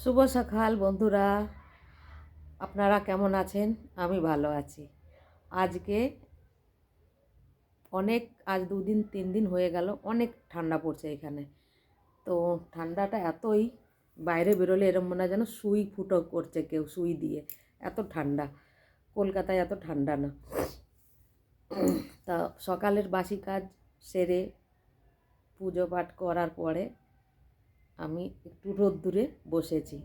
শুভ সকাল বন্ধুরা, আপনারা কেমন আছেন? আমি ভালো আছি। আজকে আজ 2 দিন 3 দিন হয়ে গেল, অনেক ঠান্ডা পড়ছে এখানে। তো ঠান্ডাটা এতই, বাইরে বেরোলে এরম মনে হয় যেন সুই ফুটো করছে কেউ সুই দিয়ে, এত ঠান্ডা। কলকাতায় এত ঠান্ডা না। তা সকালের বাসি কাজ সেরে পুজো পাঠ করার পরে আমি একটু রোদ্দুরে বসেছি,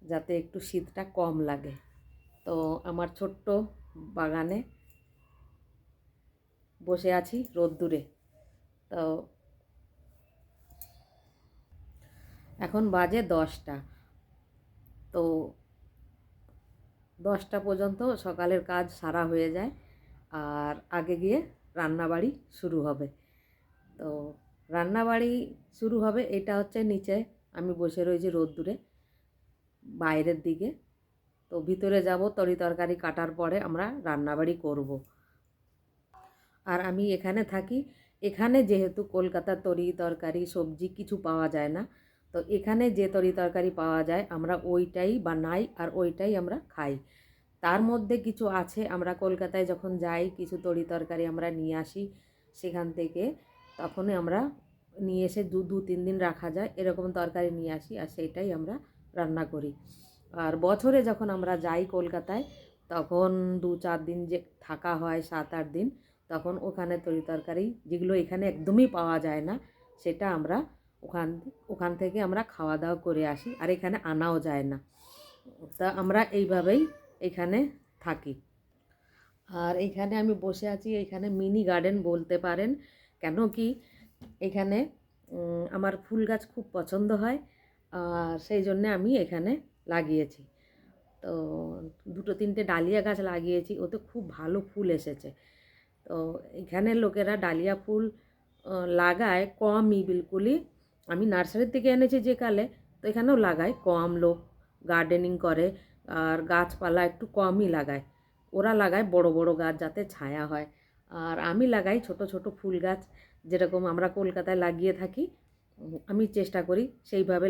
যাতে একটু শীতটা কম লাগে। তো আমার ছোট্ট বাগানে বসে আছি রোদ্দুরে। তো এখন বাজে 10টা। তো 10টা পর্যন্ত সকালের কাজ সারা হয়ে যায়, আর আগে গিয়ে রান্নাবাড়ি শুরু হবে। তো রান্নাবাড়ি শুরু হবে, এটা হচ্ছে নিচে, আমি বসে রয়েছি রোদ্দুরে বাইরের দিকে। তো ভিতরে যাব, তরি তরকারি কাটার পরে আমরা রান্নাবাড়ি করব। আর আমি এখানে থাকি। এখানে যেহেতু কলকাতার তরি তরকারি সবজি কিছু পাওয়া যায় না, তো এখানে যে তরি তরকারি পাওয়া যায় আমরা ওইটাই বানাই আর ওইটাই আমরা খাই। তার মধ্যে কিছু আছে, আমরা কলকাতায় যখন যাই কিছু তরি তরকারি আমরা নিয়ে আসি সেখান থেকে, তখনই আমরা নিয়ে এসে 2-3 দিন রাখা যায় এরকম তরকারি নিয়ে আসি, আর সেইটাই আমরা রান্না করি। আর বছরে যখন আমরা যাই কলকাতায়, তখন 2-4 দিন যে থাকা হয়, 7-8 দিন, তখন ওখানে তরি তরকারি যেগুলো এখানে একদমই পাওয়া যায় না, সেটা আমরা ওখান থেকে আমরা খাওয়া দাওয়া করে আসি, আর এখানে আনাও যায় না। তা আমরা এইভাবেই এখানে থাকি। আর এইখানে আমি বসে আছি, এইখানে মিনি গার্ডেন বলতে পারেন। কেন কি এখানে আমার ফুল গাছ খুব পছন্দ হয়, আর সেই জন্যে আমি এখানে লাগিয়েছি। তো 2-3টে ডালিয়া গাছ লাগিয়েছি, ওতে খুব ভালো ফুল এসেছে। তো এখানের লোকেরা ডালিয়া ফুল লাগায় কমই, বিলকুলই। আমি নার্সারির থেকে এনেছি যে কালে, তো এখানেও লাগায় কম লোক, গার্ডেনিং করে আর গাছপালা একটু কমই লাগায়। ওরা লাগায় বড় বড় গাছ যাতে ছায়া হয়, আর আমি লাগাই ছোট ছোট ফুল গাছ, যেরকম আমরা কলকাতায় লাগিয়ে থাকি। আমি চেষ্টা করি সেইভাবে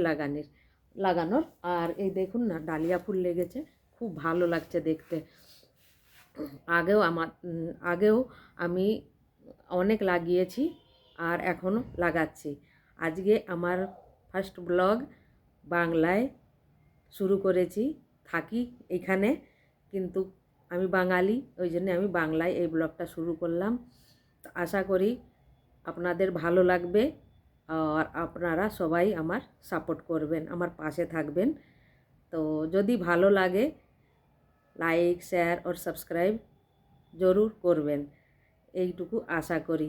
লাগানোর। আর এই দেখুন না, ডালিয়া ফুল লেগেছে, খুব ভালো লাগছে দেখতে। আগেও আমি অনেক লাগিয়েছি আর এখনও লাগাচ্ছি। আজকে আমার ফার্স্ট ব্লগ বাংলায় শুরু করেছি। থাকি এখানে, কিন্তু আমি বাঙালি, ওই জন্য আমি বাংলায় এই ব্লগটা শুরু করলাম। তো আশা করি আপনাদের ভালো লাগবে, আর আপনারা সবাই আমার সাপোর্ট করবেন, আমার পাশে থাকবেন। তো যদি ভালো লাগে, লাইক শেয়ার और सब्सक्राइब জরুর করবেন, এইটুকু আশা করি।